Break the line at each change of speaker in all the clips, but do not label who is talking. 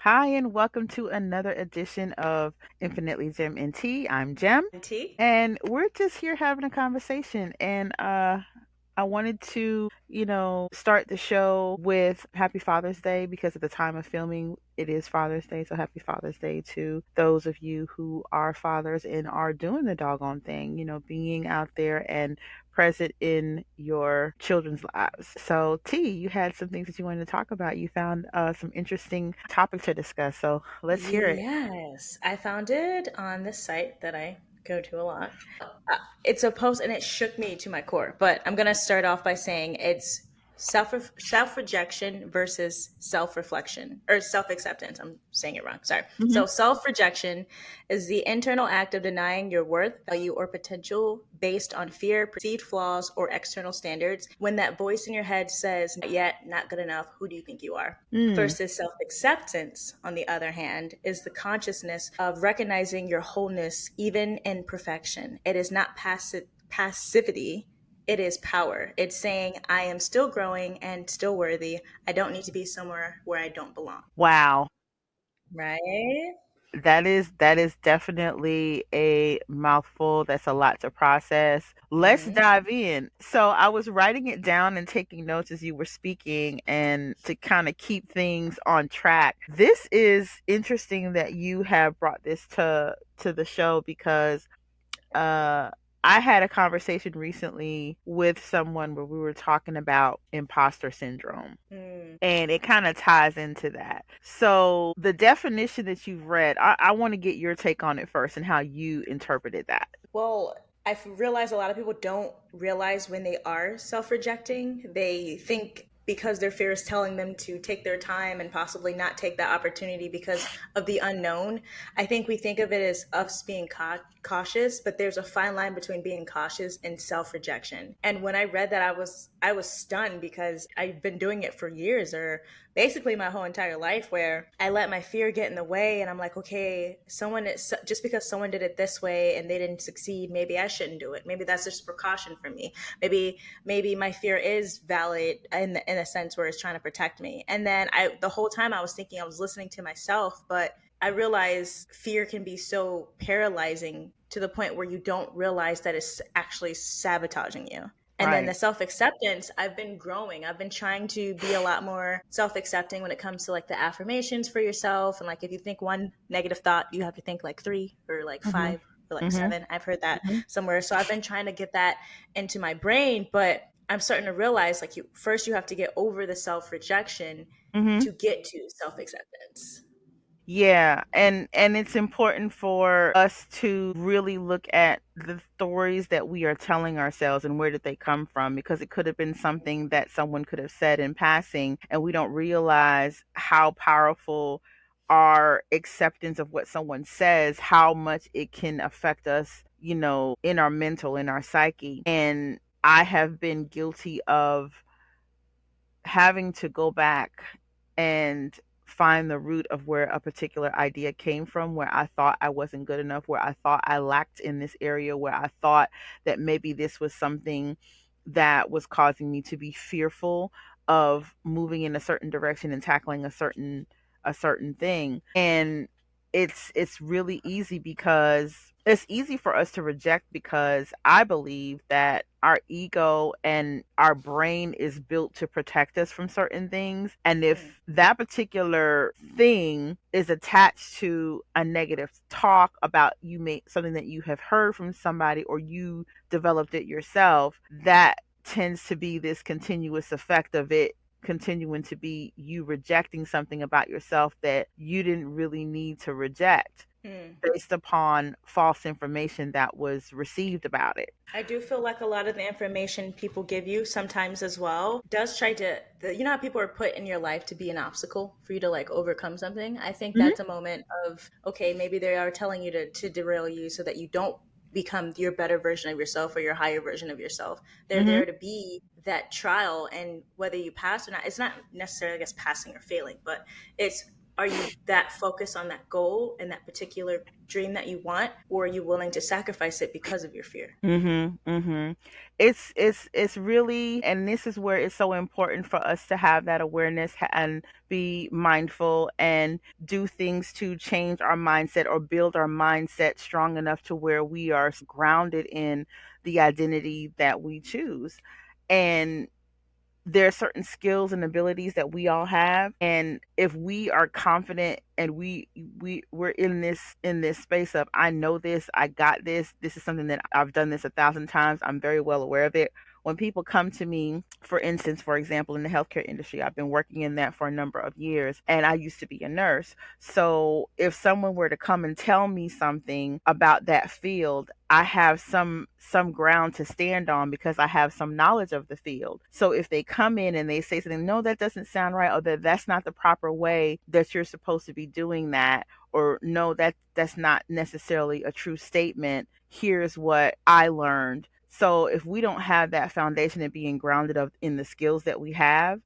Hi, and welcome to another edition of Infinitely Gem and Tea. I'm Gem,
T.
and we're just here having a conversation. And I wanted to, start the show with Happy Father's Day because at the time of filming, it is Father's Day. So happy Father's Day to those of you who are fathers and are doing the doggone thing, being out there and present in your children's lives. So, T, you had some things that you wanted to talk about. You found some interesting topics to discuss. So, let's hear it.
Yes, I found it on this site that I go to a lot. It's a post and it shook me to my core. But I'm going to start off by saying it's self rejection versus self reflection or self acceptance. I'm saying it wrong. Sorry.
Hmm.
So self rejection is the internal act of denying your worth, value, or potential based on fear, perceived flaws, or external standards. When that voice in your head says, "Not yet, not good enough, who do you think you are?"
Mm,
Versus self acceptance, on the other hand, is the consciousness of recognizing your wholeness, even in perfection. It is not passivity, it is power. It's saying, I am still growing and still worthy. I don't need to be somewhere where I don't belong.
wow.
Right?
That is definitely a mouthful. That's a lot to process. Let's
Mm-hmm.
dive in. So I was writing it down and taking notes as you were speaking and to kind of keep things on track. This is interesting that you have brought this to the show because uh I had a conversation recently with someone where we were talking about imposter syndrome.
Mm.
And it kind of ties into that. So, the definition that you've read, I want to get your take on it first and how you interpreted that.
Well, I've realized a lot of people don't realize when they are self rejecting. They think because their fear is telling them to take their time and possibly not take that opportunity because of the unknown. I think we think of it as us being cautious, but there's a fine line between being cautious and self rejection. And when I read that, I was stunned because I've been doing it for years, or basically my whole entire life, where I let my fear get in the way and I'm like, okay, someone is, just because someone did it this way and they didn't succeed, maybe I shouldn't do it. Maybe that's just precaution for me. Maybe my fear is valid in a sense where it's trying to protect me. And then the whole time I was thinking I was listening to myself, but I realize fear can be so paralyzing to the point where you don't realize that it's actually sabotaging you. And then
Right.
the self acceptance, I've been growing. I've been trying to be a lot more self accepting when it comes to like the affirmations for yourself. And like if you think one negative thought, you have to think like three or like
Mhm.
five or like
Mhm.
seven. I've heard that
Mhm.
somewhere. So I've been trying to get that into my brain. But I'm starting to realize like you have to get over the self rejection
Mhm.
to get to self acceptance.
Yeah, and it's important for us to really look at the stories that we are telling ourselves and where did they come from, because it could have been something that someone could have said in passing and we don't realize how powerful our acceptance of what someone says, how much it can affect us, in our mental, in our psyche. And I have been guilty of having to go back and find the root of where a particular idea came from, where I thought I wasn't good enough, where I thought I lacked in this area, where I thought that maybe this was something that was causing me to be fearful of moving in a certain direction and tackling a certain thing. And it's really easy because it's easy for us to reject, because I believe that our ego and our brain is built to protect us from certain things. And
Mm.
if that particular thing is attached to a negative talk about you, may something that you have heard from somebody or you developed it yourself, that tends to be this continuous effect of it continuing to be you rejecting something about yourself that you didn't really need to reject
Mm.
based upon false information that was received about it.
I do feel like a lot of the information people give you sometimes as well does try to, you know how people are put in your life to be an obstacle for you to like overcome something? I think
Mhm.
that's a moment of, okay, maybe they are telling you to derail you so that you don't become your better version of yourself or your higher version of yourself. They're
Mhm.
there to be that trial, and whether you pass or not, it's not necessarily, I guess, passing or failing, but it's Are you that focused on that goal and that particular dream that you want, or are you willing to sacrifice it because of your fear?
Mhm. Mhm. It's really, and this is where it's so important for us to have that awareness and be mindful and do things to change our mindset or build our mindset strong enough to where we are grounded in the identity that we choose. And there are certain skills and abilities that we all have, and if we are confident and we're in this space of, I know this, I got this is something that I've done this 1,000 times, I'm very well aware of it. When people come to me, for instance, for example, in the healthcare industry, I've been working in that for a number of years, and I used to be a nurse. So if someone were to come and tell me something about that field, I have some ground to stand on because I have some knowledge of the field. So if they come in and they say something, no, that doesn't sound right, or that that's not the proper way that you're supposed to be doing that, or no, that's not necessarily a true statement. Here's what I learned. So if we don't have that foundation and being grounded up in the skills that we have,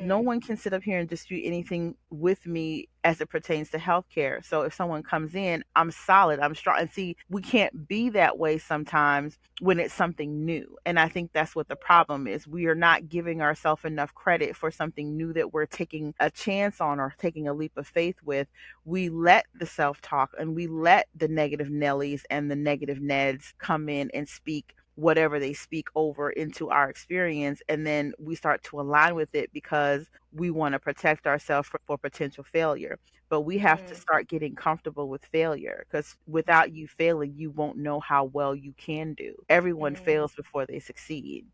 no
Mm,
one can sit up here and dispute anything with me as it pertains to healthcare. So if someone comes in, I'm solid, I'm strong. And see, we can't be that way sometimes when it's something new. And I think that's what the problem is. We are not giving ourselves enough credit for something new that we're taking a chance on or taking a leap of faith with. We let the self talk and we let the negative Nellies and the negative Neds come in and speak whatever they speak over into our experience, and then we start to align with it because we want to protect ourselves for potential failure. But we have to
mm,
start getting comfortable with failure, because without you failing, you won't know how well you can do. Everyone
mm,
fails before they succeed.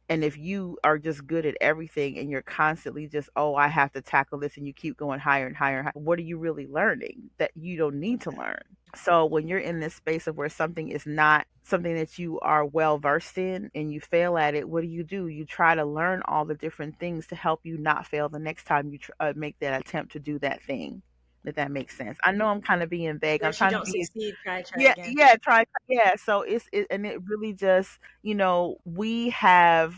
And if you are just good at everything and you're constantly just, oh, I have to tackle this, and you keep going higher and higher and higher, what are you really learning that you don't need to learn? So when you're in this space of where something is not something that you are well versed in and you fail at it, what do? You try to learn all the different things to help you not fail the next time you make that attempt to do that thing. If that makes sense. I know I'm kind of being vague.
so
I'm
if you
trying to
don't
be,
succeed, try
yeah,
again.
yeah, yeah. So and it really just,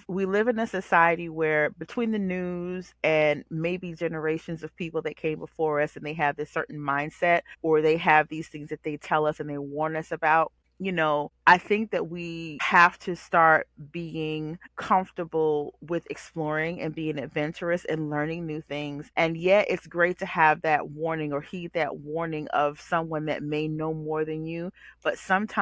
we live in a society where between the news and maybe generations of people that came before us, and they have this certain mindset, or they have these things that they tell us and they warn us about. I think that we have to start being comfortable with exploring and being adventurous and learning new things. And yet, it's great to have that warning or heed that warning of someone that may know more than you, but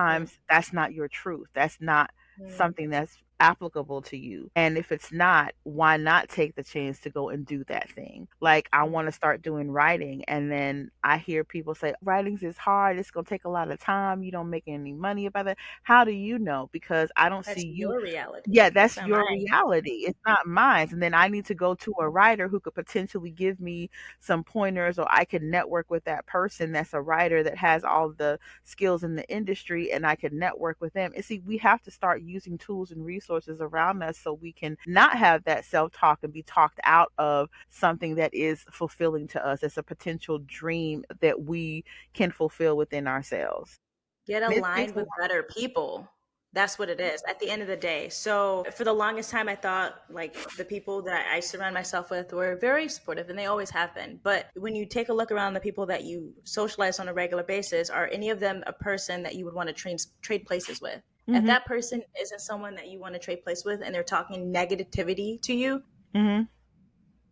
Mm,
sometimes that's not your truth. That's not
mm,
something that's applicable to you. And if it's not, why not take the chance to go and do that thing? Like, I
mm.
want to start doing writing, and then I hear people say writings is hard, it's going to take a lot of time, you don't make any money about it. How do you know? Because I don't
That's
see you.
your reality.
Yeah,
That's
that's
not
your
mine.
reality. It's not mine. And then I need to go to a writer who could potentially give me some pointers, or I can network with that person that's a writer that has all the skills in the industry, and I can network with them. And see, we have to start using tools and resources around us so we can not have that self talk and be talked out of something that is fulfilling to us. It's a potential dream that we can fulfill within ourselves.
Get
And it takes
aligned
a
with better people. That's what it is at the end of the day. So for the longest time, I thought like the people that I surround myself with were very supportive, and they always have been. But when you take a look around the people that you socialize on a regular basis, are any of them a person that you would want to trade places with? If
mhm.
that person isn't someone that you want to trade place with, and they're talking negativity to you,
Mhm.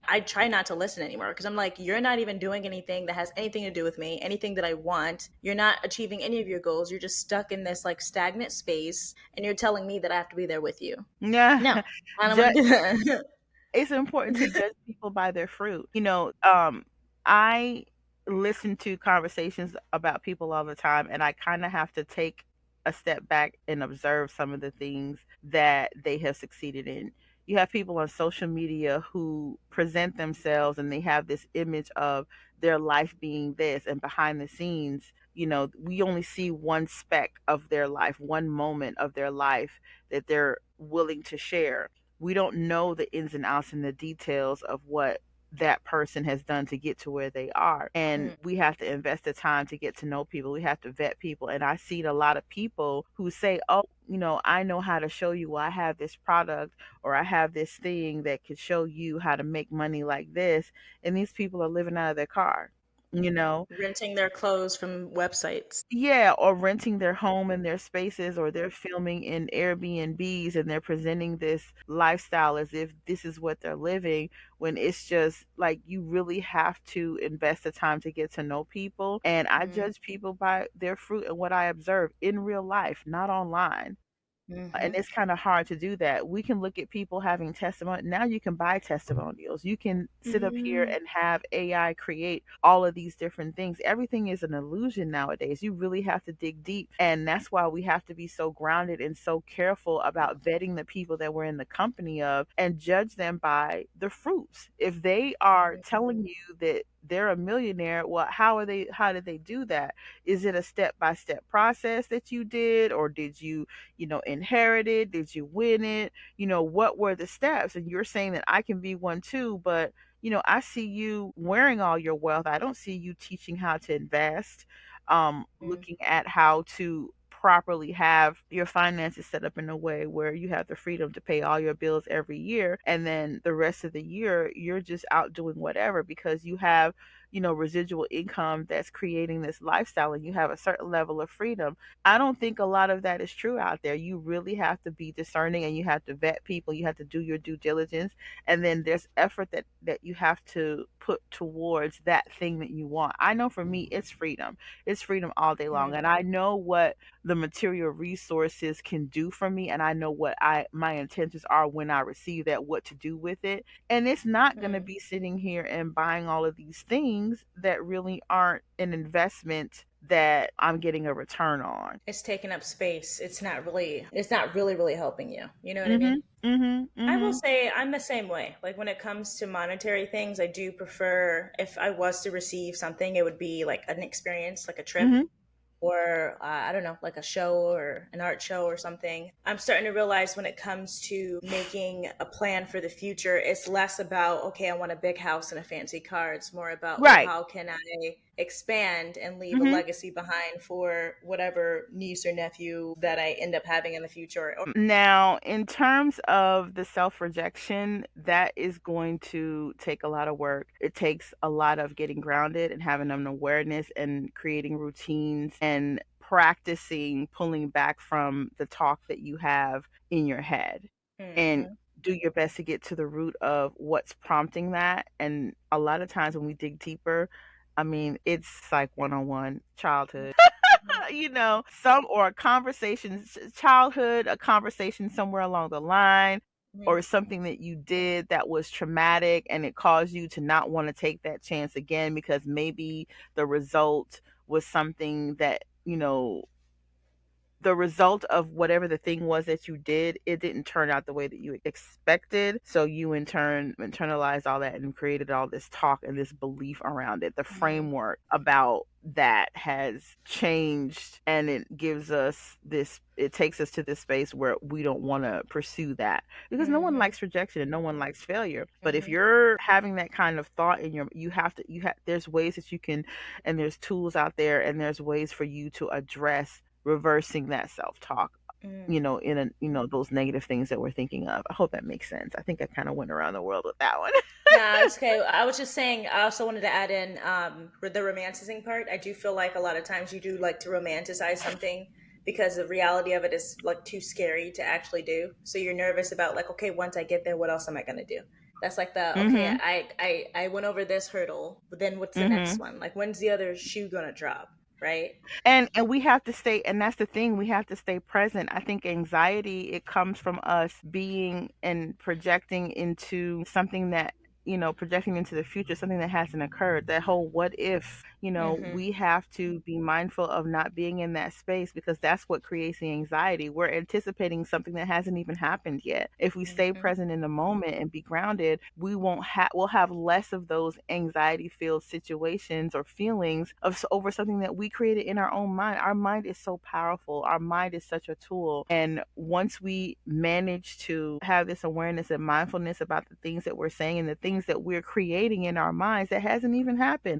I try not to listen anymore because I'm like, you're not even doing anything that has anything to do with me, anything that I want. You're not achieving any of your goals. You're just stuck in this like stagnant space, and you're telling me that I have to be there with you.
Yeah.
No, I don't want
Ju-
to do that.
it's important to judge people by their fruit. I listen to conversations about people all the time, and I kind of have to take a step back and observe some of the things that they have succeeded in. You have people on social media who present themselves and they have this image of their life being this, and behind the scenes, we only see one speck of their life, one moment of their life that they're willing to share. We don't know the ins and outs and the details of what that person has done to get to where they are. And
Mm.
we have to invest the time to get to know people. We have to vet people. And I see a lot of people who say, oh, I know how to show you. Well, I have this product or I have this thing that could show you how to make money like this. And these people are living out of their car, you know?
Renting their clothes from websites.
Yeah, or renting their home and their spaces, or they're filming in Airbnbs and they're presenting this lifestyle as if this is what they're living, when it's just like you really have to invest the time to get to know people. And I
Mm.
judge people by their fruit and what I observe in real life, not online. And
Hmm.
it's kind of hard to do that. We can look at people having testimony. Now you can buy testimonials. You can sit up here
Mm.
and have AI create all of these different things. Everything is an illusion nowadays. You really have to dig deep. And that's why we have to be so grounded and so careful about vetting the people that we're in the company of and judge them by the fruits. If they are telling you that they're a millionaire, well, how did they do that? Is it a step by step process that you did, or did you inherit it? Did you win it? What were the steps? And you're saying that I can be one too, but I see you wearing all your wealth. I don't see you teaching how to invest,
Mm.
looking at how to properly have your finances set up in a way where you have the freedom to pay all your bills every year, and then the rest of the year you're just out doing whatever because you have residual income that's creating this lifestyle and you have a certain level of freedom. I don't think a lot of that is true out there. You really have to be discerning and you have to vet people. You have to do your due diligence. And then there's effort that you have to put towards that thing that you want. I know for me, it's freedom. It's freedom all day long.
Mm.
And I know what the material resources can do for me. And I know what my intentions are when I receive that, what to do with it. And it's not going to
Mm.
be sitting here and buying all of these things that really aren't an investment that I'm getting a return on.
It's taking up space. It's not really, really helping you. You know what I mean?
Mhm. Mhm.
I will
Mhm.
say I'm the same way. Like when it comes to monetary things, I do prefer if I was to receive something, it would be like an experience, like a trip
Mhm.
or I don't know, like a show or an art show or something. I'm starting to realize when it comes to making a plan for the future, it's less about, okay, I want a big house and a fancy car. It's more about, well,
Right.
how can I expand and leave a
Mhm.
legacy behind for whatever niece or nephew that I end up having in the future? Or,
Now, in terms of the self rejection, that is going to take a lot of work. It takes a lot of getting grounded and having an awareness and creating routines and practicing pulling back from the talk that you have in your head and
mm-hmm,
do your best to get to the root of what's prompting that. And a lot of times when we dig deeper, I mean, it's like 101 childhood. Some or a conversation, childhood, a conversation somewhere along the line,
mm-hmm,
or something that you did that was traumatic and it caused you to not want to take that chance again because maybe the result was something that, the result of whatever the thing was that you did, it didn't turn out the way that you expected. So you in turn internalized all that and created all this talk and this belief around it. The
mm-hmm,
framework about that has changed and it takes us to this space where we don't want to pursue that because no one
mm-hmm,
likes rejection and no one likes failure. But if
mm-hmm,
you're having that kind of thought in there's ways that you can, and there's tools out there and there's ways for you to address reversing that self-talk,
mm-hmm.
in those negative things that we're thinking of. I hope that makes sense. I think I kind of went around the world with that one.
Nah, it's okay. I was just saying, I also wanted to add in the romanticizing part. I do feel like a lot of times you do like to romanticize something because the reality of it is like too scary to actually do. So you're nervous about like, okay, once I get there, what else am I gonna do? That's like the okay,
Mhm.
I went over this hurdle, but then what's the next
Mhm.
one? Like when's the other shoe gonna drop? Right?
And we have to stay, and that's the thing, we have to stay present. I think anxiety, it comes from us being and projecting into something that, projecting into the future, something that hasn't occurred. That whole what if,
Mm-hmm.
we have to be mindful of not being in that space because that's what creates the anxiety. We're anticipating something that hasn't even happened yet. If we stay
Mm-hmm.
present in the moment and be grounded, we'll have less of those anxiety filled situations or feelings over something that we created in our own mind. Our mind is so powerful. Our mind is such a tool. And once we manage to have this awareness and mindfulness about the things that we're saying and the things that we're creating in our minds that hasn't even happened,